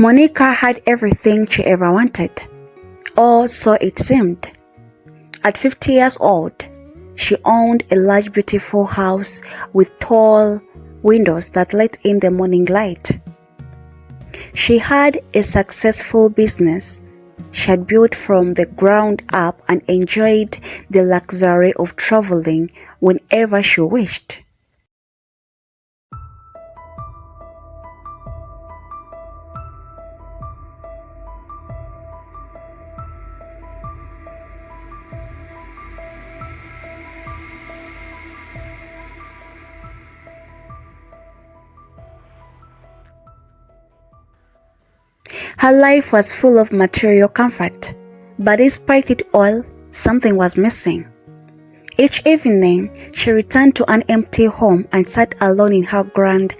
Monica had everything she ever wanted, or so it seemed. At 50 years old, she owned a large beautiful house with tall windows that let in the morning light. She had a successful business she had built from the ground up and enjoyed the luxury of traveling whenever she wished. Her life was full of material comfort, but despite it all, something was missing. Each evening, she returned to an empty home and sat alone in her grand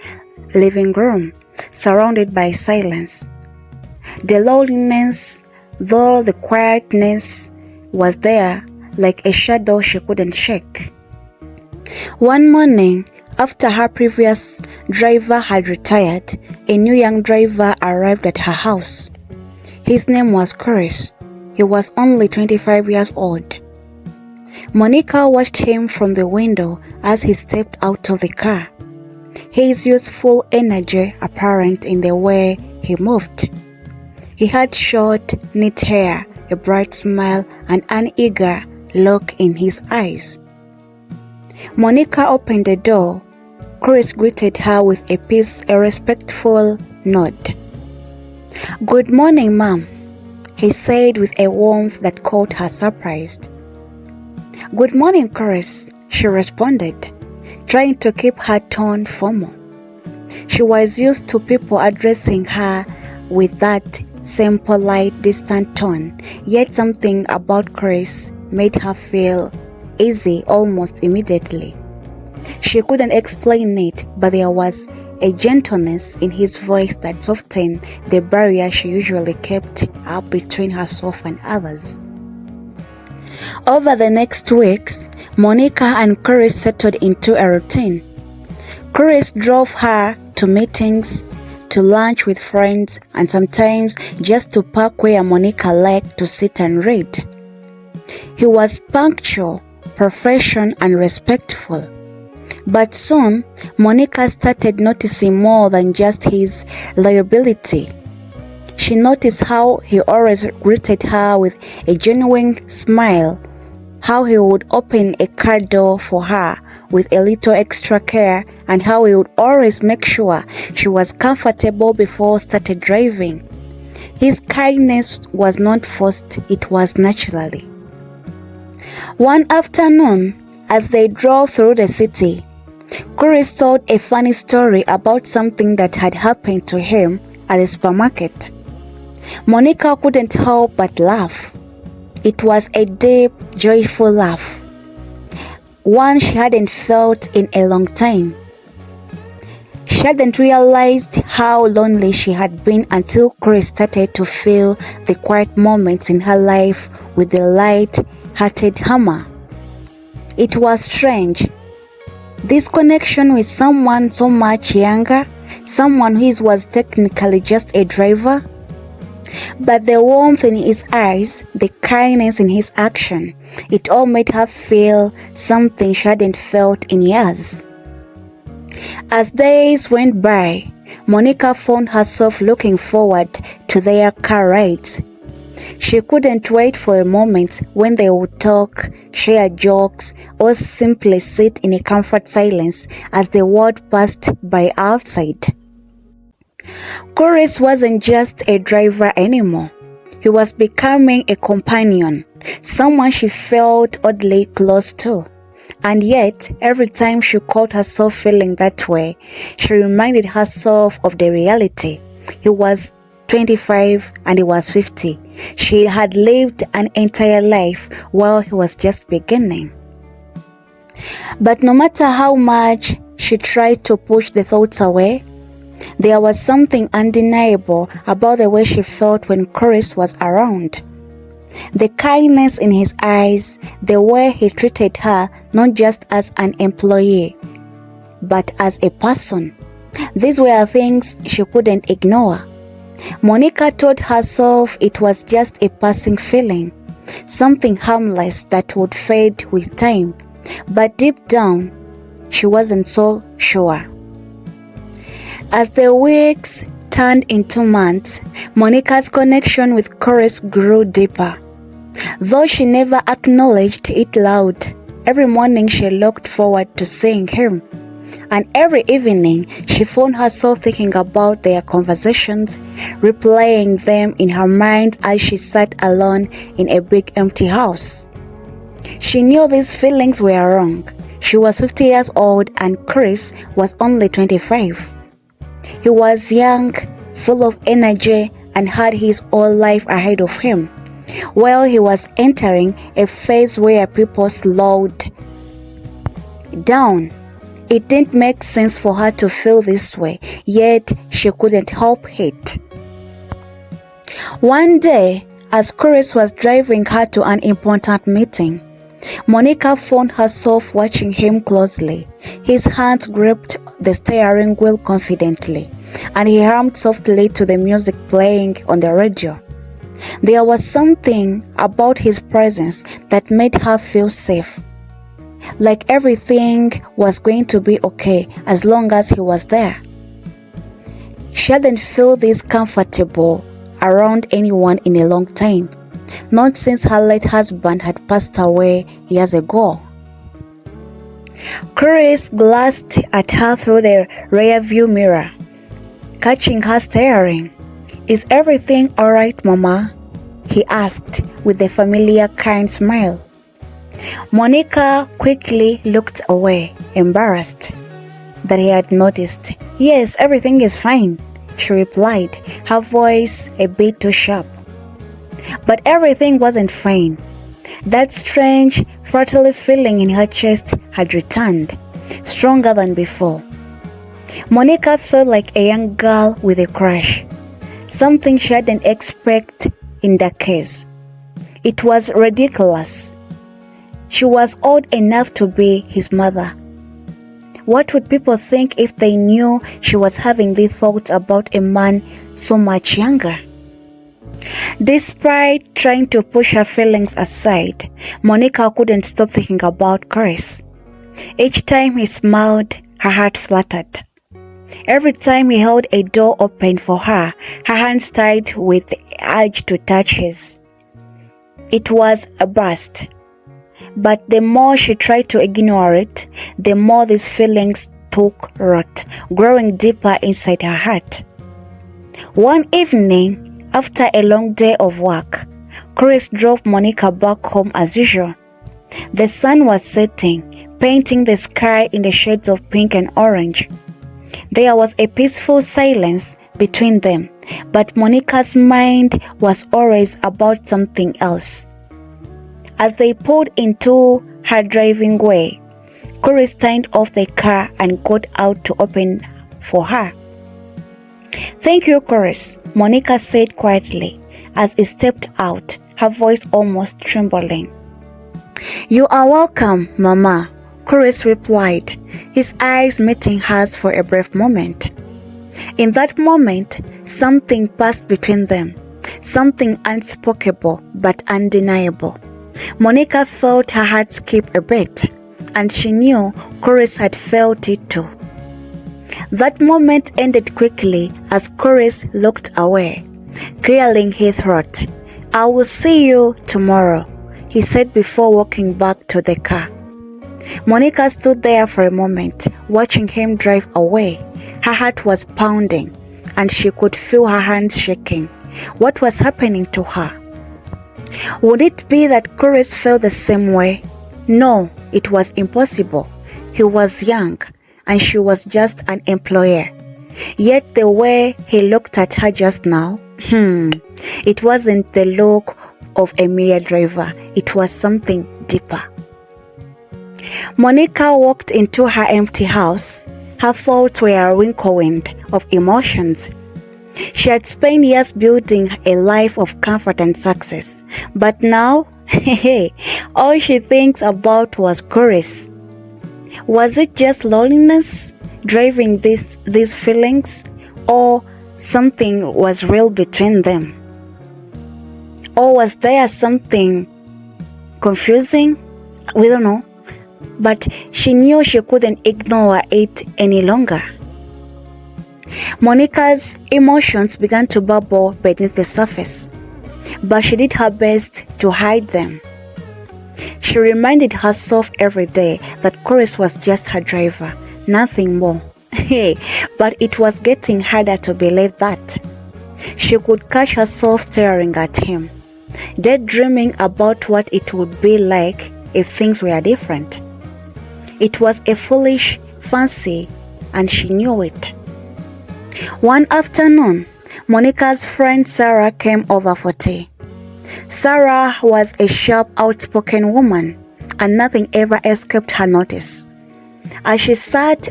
living room, surrounded by silence. The loneliness, though the quietness, was there like a shadow she couldn't shake. One morning, after her previous driver had retired, a new young driver arrived at her house. His name was Chris. He was only 25 years old. Monica watched him from the window as he stepped out of the car, his youthful energy apparent in the way he moved. He had short, neat hair, a bright smile, and an eager look in his eyes. Monica opened the door. Chris greeted her with a respectful nod. "Good morning, ma'am," he said with a warmth that caught her surprised. "Good morning, Chris," she responded, trying to keep her tone formal. She was used to people addressing her with that same polite, distant tone, yet something about Chris made her feel easy almost immediately. She couldn't explain it, but there was a gentleness in his voice that softened the barrier she usually kept up between herself and others. Over the next weeks, Monica and Chris settled into a routine. Chris drove her to meetings, to lunch with friends, and sometimes just to park where Monica liked to sit and read. He was punctual, professional, and respectful. But soon, Monica started noticing more than just his reliability. She noticed how he always greeted her with a genuine smile, how he would open a car door for her with a little extra care, and how he would always make sure she was comfortable before started driving. His kindness was not forced, it was naturally. One afternoon, as they drove through the city, Chris told a funny story about something that had happened to him at the supermarket. Monica couldn't help but laugh. It was a deep, joyful laugh, one she hadn't felt in a long time. She hadn't realized how lonely she had been until Chris started to fill the quiet moments in her life with the light-hearted humor. It was strange. This connection with someone so much younger, someone who was technically just a driver. But the warmth in his eyes, the kindness in his action, it all made her feel something she hadn't felt in years. As days went by, Monica found herself looking forward to their car rides. She couldn't wait for a moment when they would talk, share jokes, or simply sit in a comfort silence as the world passed by outside. Chris wasn't just a driver anymore. He was becoming a companion, someone she felt oddly close to. And yet, every time she caught herself feeling that way, she reminded herself of the reality. He was 25 and he was 50. She had lived an entire life while he was just beginning. But no matter how much she tried to push the thoughts away, there was something undeniable about the way she felt when Chris was around. The kindness in his eyes, the way he treated her not just as an employee, but as a person. These were things she couldn't ignore. Monica told herself it was just a passing feeling, something harmless that would fade with time, but deep down, she wasn't so sure. As the weeks turned into months, Monica's connection with Chorus grew deeper. Though she never acknowledged it loud, every morning she looked forward to seeing him. And every evening, she found herself thinking about their conversations, replaying them in her mind as she sat alone in a big empty house. She knew these feelings were wrong. She was 50 years old and Chris was only 25. He was young, full of energy, and had his whole life ahead of him, while he was entering a phase where people slowed down. It didn't make sense for her to feel this way, yet she couldn't help it. One day, as Chris was driving her to an important meeting, Monica found herself watching him closely. His hands gripped the steering wheel confidently, and he hummed softly to the music playing on the radio. There was something about his presence that made her feel safe, like everything was going to be okay as long as he was there. She hadn't felt this comfortable around anyone in a long time, not since her late husband had passed away years ago. Chris glanced at her through the rearview mirror, catching her staring. "Is everything alright, Mama?" he asked with a familiar kind smile. Monica quickly looked away, embarrassed that he had noticed. "Yes, everything is fine," she replied, her voice a bit too sharp. But everything wasn't fine. That strange, fertile feeling in her chest had returned, stronger than before. Monica felt like a young girl with a crush, something she hadn't expected in that case. It was ridiculous. She was old enough to be his mother. What would people think if they knew she was having these thoughts about a man so much younger? Despite trying to push her feelings aside, Monica couldn't stop thinking about Chris. Each time he smiled, her heart fluttered. Every time he held a door open for her, her hand stirred with the urge to touch his. It was a burst. But the more she tried to ignore it, the more these feelings took root, growing deeper inside her heart. One evening, after a long day of work, Chris drove Monica back home as usual. The sun was setting, painting the sky in the shades of pink and orange. There was a peaceful silence between them, but Monica's mind was always about something else. As they pulled into her driving way, Chris turned off the car and got out to open for her. "Thank you, Chris," Monica said quietly as he stepped out, her voice almost trembling. "You are welcome, Mama," Chris replied, his eyes meeting hers for a brief moment. In that moment, something passed between them, something unspeakable but undeniable. Monica felt her heart skip a beat, and she knew Chris had felt it too. That moment ended quickly as Chris looked away, clearing his throat. "I will see you tomorrow," he said before walking back to the car. Monica stood there for a moment, watching him drive away. Her heart was pounding, and she could feel her hands shaking. What was happening to her? Would it be that Chris felt the same way? No, it was impossible. He was young, and she was just an employee. Yet the way he looked at her just now, it wasn't the look of a mere driver. It was something deeper. Monica walked into her empty house. Her thoughts were a whirlwind of emotions. She had spent years building a life of comfort and success, but now, all she thinks about was Chris. Was it just loneliness driving these feelings, or something was real between them. Or was there something confusing? We don't know. But she knew she couldn't ignore it any longer. Monica's emotions began to bubble beneath the surface, but she did her best to hide them. She reminded herself every day that Chris was just her driver, nothing more. But it was getting harder to believe that. She could catch herself staring at him, daydreaming about what it would be like if things were different. It was a foolish fancy, and she knew it. One afternoon, Monica's friend Sarah came over for tea. Sarah was a sharp, outspoken woman, and nothing ever escaped her notice. As she sat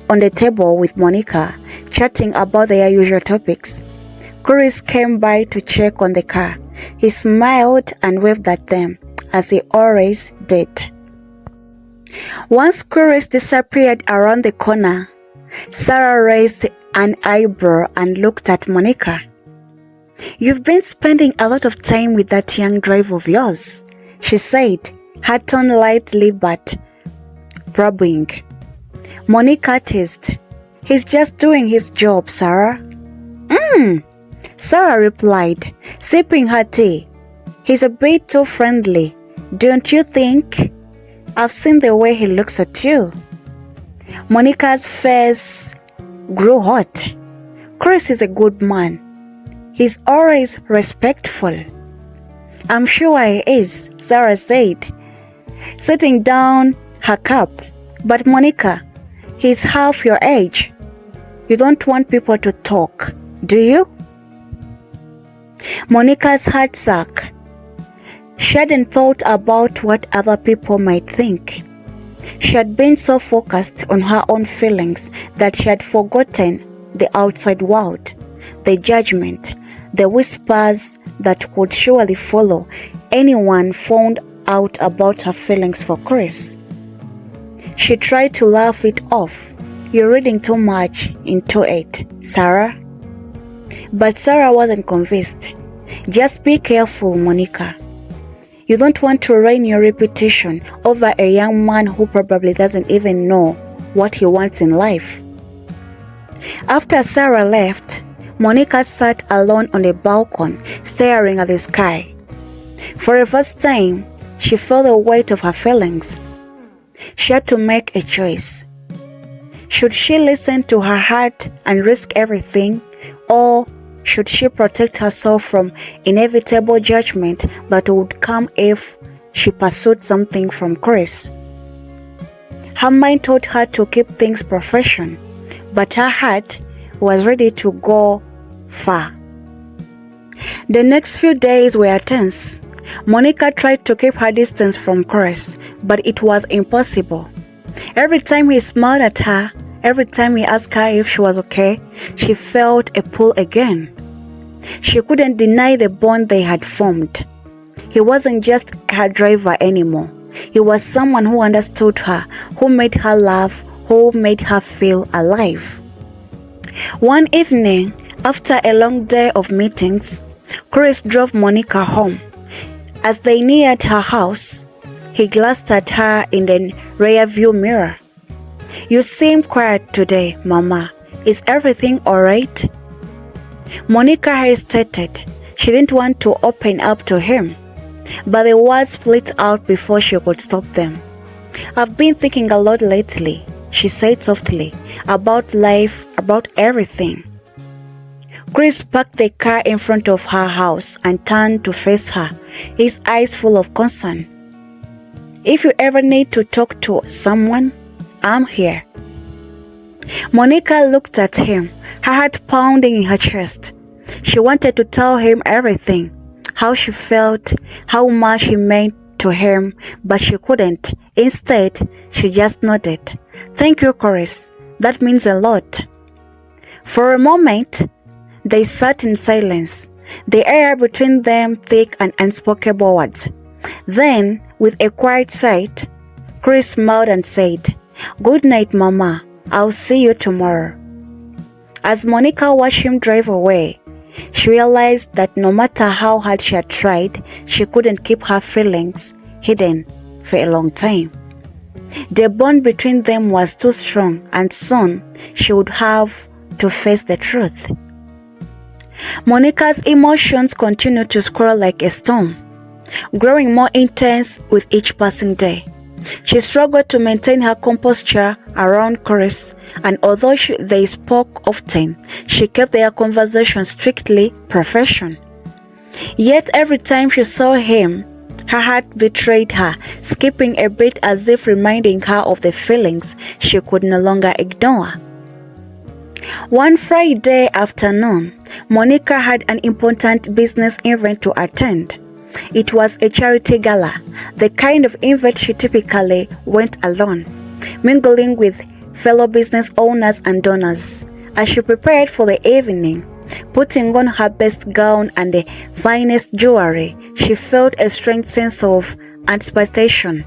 on the table with Monica, chatting about their usual topics, Chris came by to check on the car. He smiled and waved at them, as he always did. Once Chris disappeared around the corner, Sarah raised an eyebrow and looked at Monica. "You've been spending a lot of time with that young driver of yours," she said, her tone lightly but probing. Monica teased, "He's just doing his job, Sarah." Sarah replied, sipping her tea. "He's a bit too friendly, don't you think? I've seen the way he looks at you." Monica's face grew hot. "Chris is a good man. He's always respectful." "I'm sure he is," Sarah said, setting down her cup. "But Monica, he's half your age. You don't want people to talk, do you?" Monica's heart sank. She hadn't thought about what other people might think. She had been so focused on her own feelings that she had forgotten the outside world, the judgment, the whispers that would surely follow anyone found out about her feelings for Chris. She tried to laugh it off. "You're reading too much into it, Sarah." But Sarah wasn't convinced. "Just be careful, Monica. You don't want to ruin your reputation over a young man who probably doesn't even know what he wants in life." After Sarah left, Monica sat alone on the balcony, staring at the sky. For the first time, she felt the weight of her feelings. She had to make a choice. Should she listen to her heart and risk everything, or should she protect herself from inevitable judgment that would come if she pursued something from Chris? Her mind told her to keep things professional, but her heart was ready to go far. The next few days were tense. Monica tried to keep her distance from Chris, but it was impossible. Every time he smiled at her, every time he asked her if she was okay, she felt a pull again. She couldn't deny the bond they had formed. He wasn't just her driver anymore. He was someone who understood her, who made her laugh, who made her feel alive. One evening, after a long day of meetings, Chris drove Monica home. As they neared her house, he glanced at her in the rearview mirror. "You seem quiet today, Mama. Is everything alright?" Monica hesitated. She didn't want to open up to him, but the words split out before she could stop them. "I've been thinking a lot lately," she said softly, "about life, about everything." Chris parked the car in front of her house and turned to face her, his eyes full of concern. "If you ever need to talk to someone, I'm here." Monica looked at him, her heart pounding in her chest. She wanted to tell him everything, how she felt, how much he meant to him, but she couldn't. Instead, she just nodded. "Thank you, Chris. That means a lot." For a moment, they sat in silence, the air between them thick and unspoken words. Then, with a quiet sigh, Chris smiled and said, "Good night, Mama. I'll see you tomorrow." As Monica watched him drive away, she realized that no matter how hard she had tried, she couldn't keep her feelings hidden for a long time. The bond between them was too strong, and soon she would have to face the truth. Monica's emotions continued to swirl like a storm, growing more intense with each passing day. She struggled to maintain her composure around Chris, and although they spoke often, she kept their conversation strictly professional. Yet every time she saw him, her heart betrayed her, skipping a beat as if reminding her of the feelings she could no longer ignore. One Friday afternoon, Monica had an important business event to attend. It was a charity gala, the kind of event she typically went alone, mingling with fellow business owners and donors. As she prepared for the evening, putting on her best gown and the finest jewelry, she felt a strange sense of anticipation.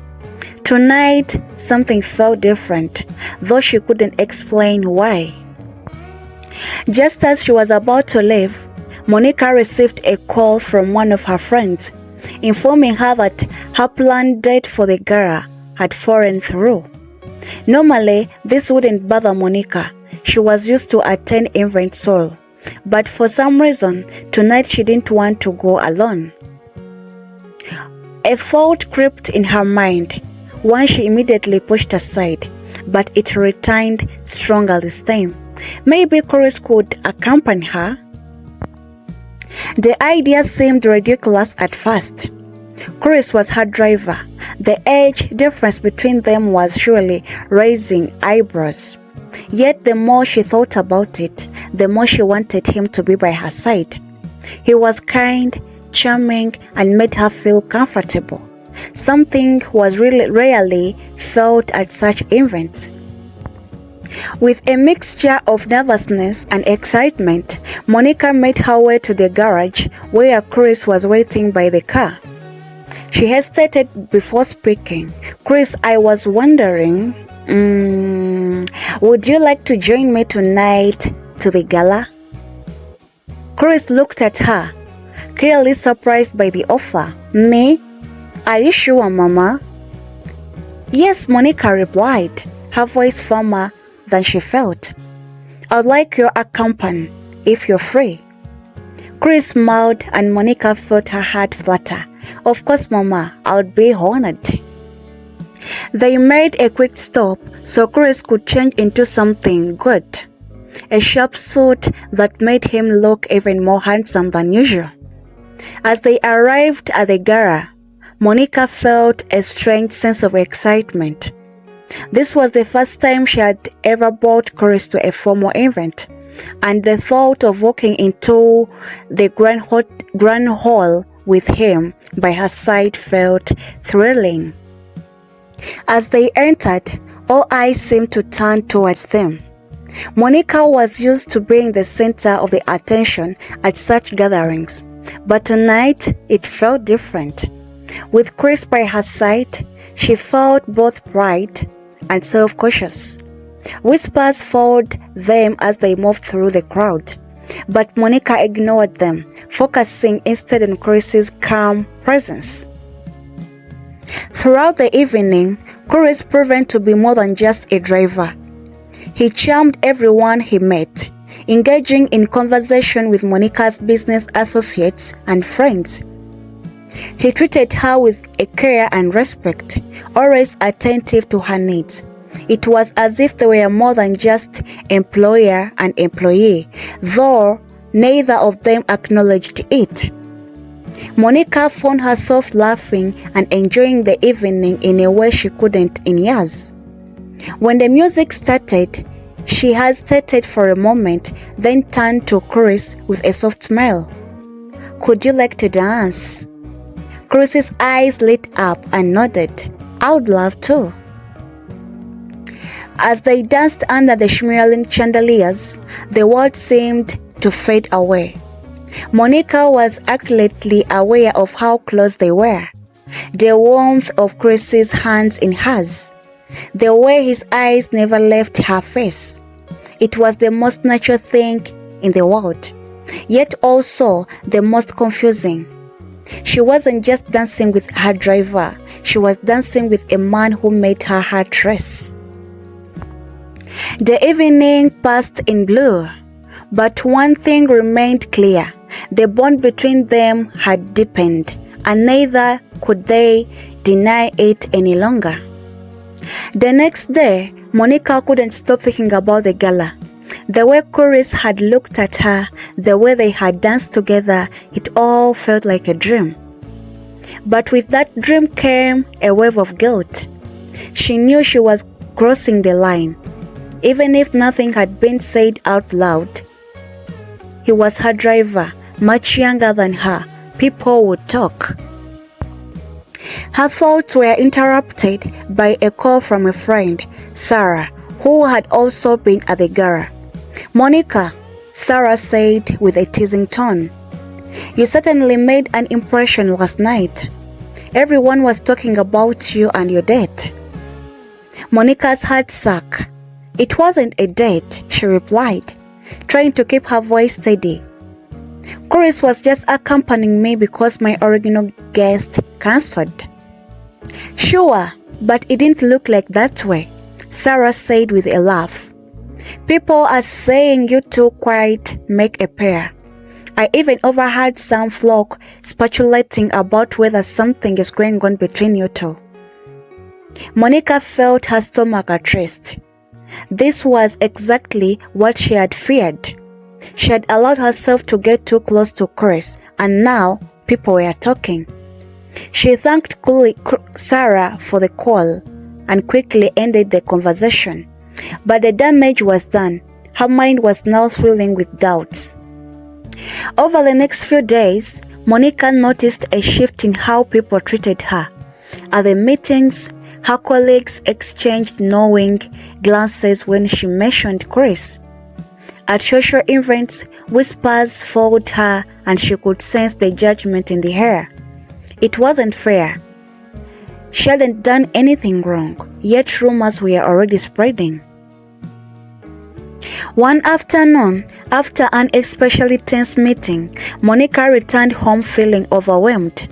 Tonight, something felt different, though she couldn't explain why. Just as she was about to leave, Monica received a call from one of her friends, informing her that her planned date for the gala had fallen through. Normally, this wouldn't bother Monica. She was used to attend events solo, but for some reason, tonight she didn't want to go alone. A thought crept in her mind, one she immediately pushed aside, but it returned stronger this time. Maybe Chris could accompany her. The idea seemed ridiculous at first. Chris was her driver. The age difference between them was surely raising eyebrows. Yet the more she thought about it, the more she wanted him to be by her side. He was kind, charming, and made her feel comfortable. Something was really rarely felt at such events. With a mixture of nervousness and excitement, Monica made her way to the garage where Chris was waiting by the car. She hesitated before speaking. "Chris, I was wondering, would you like to join me tonight to the gala?" Chris looked at her, clearly surprised by the offer. "Me? Are you sure, Mama?" "Yes," Monica replied, her voice firmer than she felt. "I'd like your company if you're free." Chris smiled and Monica felt her heart flutter. "Of course, Mama, I would be honored." They made a quick stop so Chris could change into something good, a sharp suit that made him look even more handsome than usual. As they arrived at the gala, Monica felt a strange sense of excitement. This was the first time she had ever brought Chris to a formal event, and the thought of walking into the grand hall with him by her side felt thrilling. As they entered, all eyes seemed to turn towards them. Monica was used to being the center of the attention at such gatherings, but tonight it felt different. With Chris by her side, she felt both pride and self-conscious. Whispers followed them as they moved through the crowd, but Monica ignored them, focusing instead on Chris's calm presence. Throughout the evening, Chris proved to be more than just a driver. He charmed everyone he met, engaging in conversation with Monica's business associates and friends. He treated her with a care and respect, always attentive to her needs. It was as if they were more than just employer and employee, though neither of them acknowledged it. Monica found herself laughing and enjoying the evening in a way she couldn't in years. When the music started, she hesitated for a moment, then turned to Chris with a soft smile. "Could you like to dance?" Chris's eyes lit up and nodded. "I would love to." As they danced under the shimmering chandeliers, the world seemed to fade away. Monica was acutely aware of how close they were. The warmth of Chris's hands in hers, the way his eyes never left her face. It was the most natural thing in the world, yet also the most confusing. She wasn't just dancing with her driver, she was dancing with a man who made her heart race. The evening passed in blur, but one thing remained clear. The bond between them had deepened, and neither could they deny it any longer. The next day, Monica couldn't stop thinking about the gala. The way Chris had looked at her, the way they had danced together, it all felt like a dream. But with that dream came a wave of guilt. She knew she was crossing the line, even if nothing had been said out loud. He was her driver, much younger than her. People would talk. Her thoughts were interrupted by a call from a friend, Sarah, who had also been at the gala. "Monica," Sarah said with a teasing tone, "you certainly made an impression last night. Everyone was talking about you and your date." Monica's heart sank. "It wasn't a date," she replied, trying to keep her voice steady. "Chris was just accompanying me because my original guest cancelled." "Sure, but it didn't look like that way," Sarah said with a laugh. "People are saying you two quite make a pair. I even overheard some flock speculating about whether something is going on between you two." Monica felt her stomach at rest. This was exactly what she had feared. She had allowed herself to get too close to Chris, and now people were talking. She thanked Sarah for the call and quickly ended the conversation. But the damage was done. Her mind was now swirling with doubts. Over the next few days, Monica noticed a shift in how people treated her. At the meetings, her colleagues exchanged knowing glances when she mentioned Chris. At social events, whispers followed her and she could sense the judgment in the air. It wasn't fair. She hadn't done anything wrong, yet rumors were already spreading. One afternoon, after an especially tense meeting, Monica returned home feeling overwhelmed.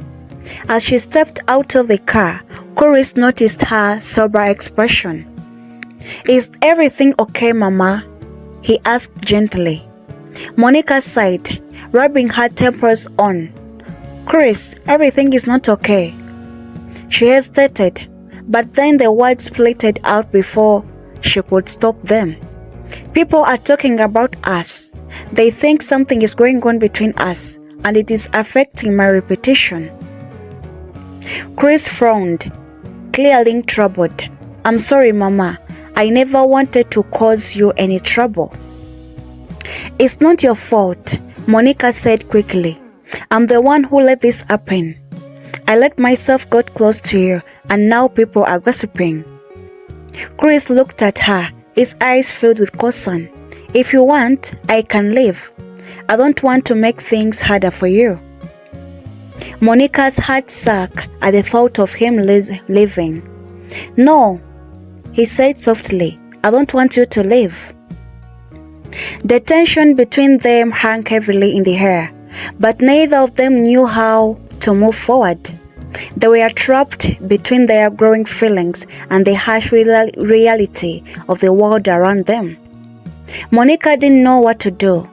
As she stepped out of the car, Chris noticed her sober expression. "Is everything okay, Mama?" he asked gently. Monica sighed, rubbing her temples on. "Chris, everything is not okay." She hesitated, but then the words splattered out before she could stop them. "People are talking about us. They think something is going on between us, and it is affecting my reputation." Chris frowned, clearly troubled. "I'm sorry, Mama. I never wanted to cause you any trouble." "It's not your fault," Monica said quickly. "I'm the one who let this happen. I let myself get close to you, and now people are gossiping." Chris looked at her, his eyes filled with caution. "If you want, I can leave. I don't want to make things harder for you." Monica's heart sank at the thought of him leaving. "No," he said softly, "I don't want you to leave." The tension between them hung heavily in the air, but neither of them knew how to move forward. They were trapped between their growing feelings and the harsh reality of the world around them. Monica didn't know what to do,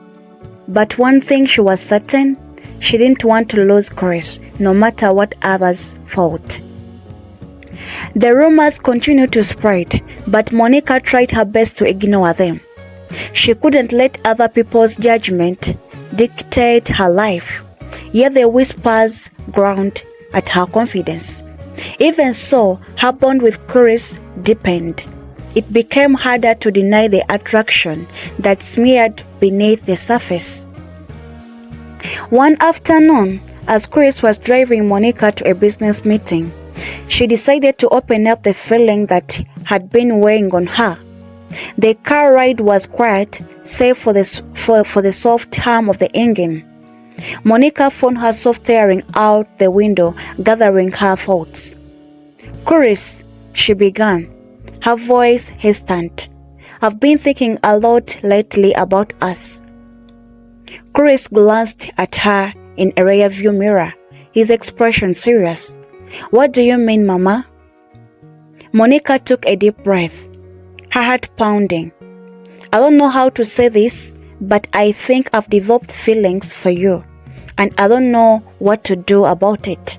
but one thing she was certain, she didn't want to lose Chris, no matter what others thought. The rumors continued to spread, but Monica tried her best to ignore them. She couldn't let other people's judgment dictate her life, yet the whispers ground at her confidence. Even so, her bond with Chris deepened. It became harder to deny the attraction that smeared beneath the surface. One afternoon, as Chris was driving Monica to a business meeting, she decided to open up the feeling that had been weighing on her. The car ride was quiet, save for the soft hum of the engine. Monica found herself staring out the window, gathering her thoughts. "Chris," she began, her voice hesitant. I've been thinking a lot lately about us. Chris glanced at her in a rearview mirror, his expression serious. What do you mean, Mama? Monica took a deep breath, her heart pounding. I don't know how to say this, but I think I've developed feelings for you, and I don't know what to do about it.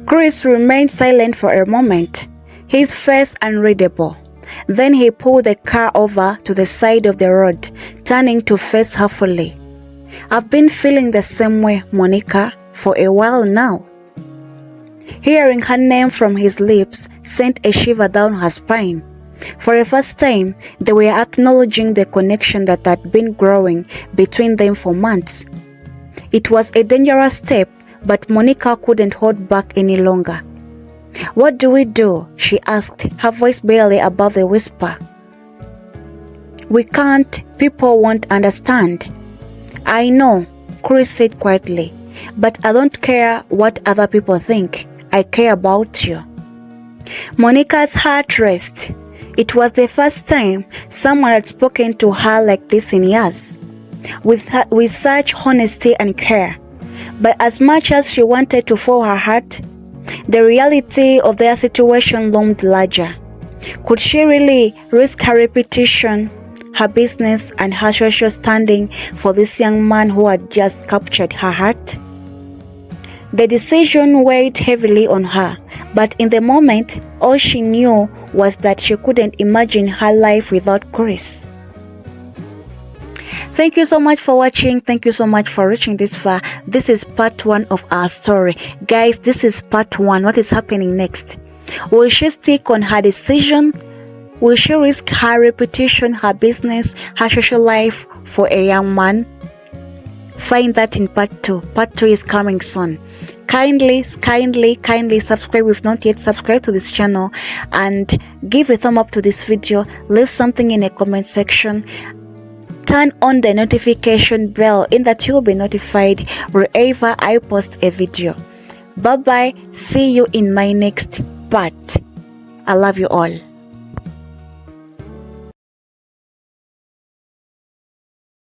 Chris remained silent for a moment, his face unreadable. Then he pulled the car over to the side of the road, turning to face her fully. I've been feeling the same way, Monica, for a while now. Hearing her name from his lips sent a shiver down her spine. For the first time, they were acknowledging the connection that had been growing between them for months. It was a dangerous step, but Monica couldn't hold back any longer. What do we do? She asked, her voice barely above a whisper. We can't. People won't understand. I know, Chris said quietly, but I don't care what other people think. I care about you. Monica's heart raced. It was the first time someone had spoken to her like this in years, with such honesty and care. But as much as she wanted to follow her heart, the reality of their situation loomed larger. Could she really risk her reputation, her business, and her social standing for this young man who had just captured her heart? The decision weighed heavily on her, but in the moment, all she knew was that she couldn't imagine her life without Chris. Thank you so much for watching. Thank you so much for reaching this far. This is part 1 of our story. Guys, this is part 1. What is happening next? Will she stick on her decision? Will she risk her reputation, her business, her social life for a young man? Find that in part 2. Part 2 is coming soon. Kindly subscribe if not yet subscribed to this channel, and give a thumb up to this video. Leave something in a comment section. Turn on the notification bell in that you will be notified wherever I post a video. Bye bye. See you in my next part. I love you all.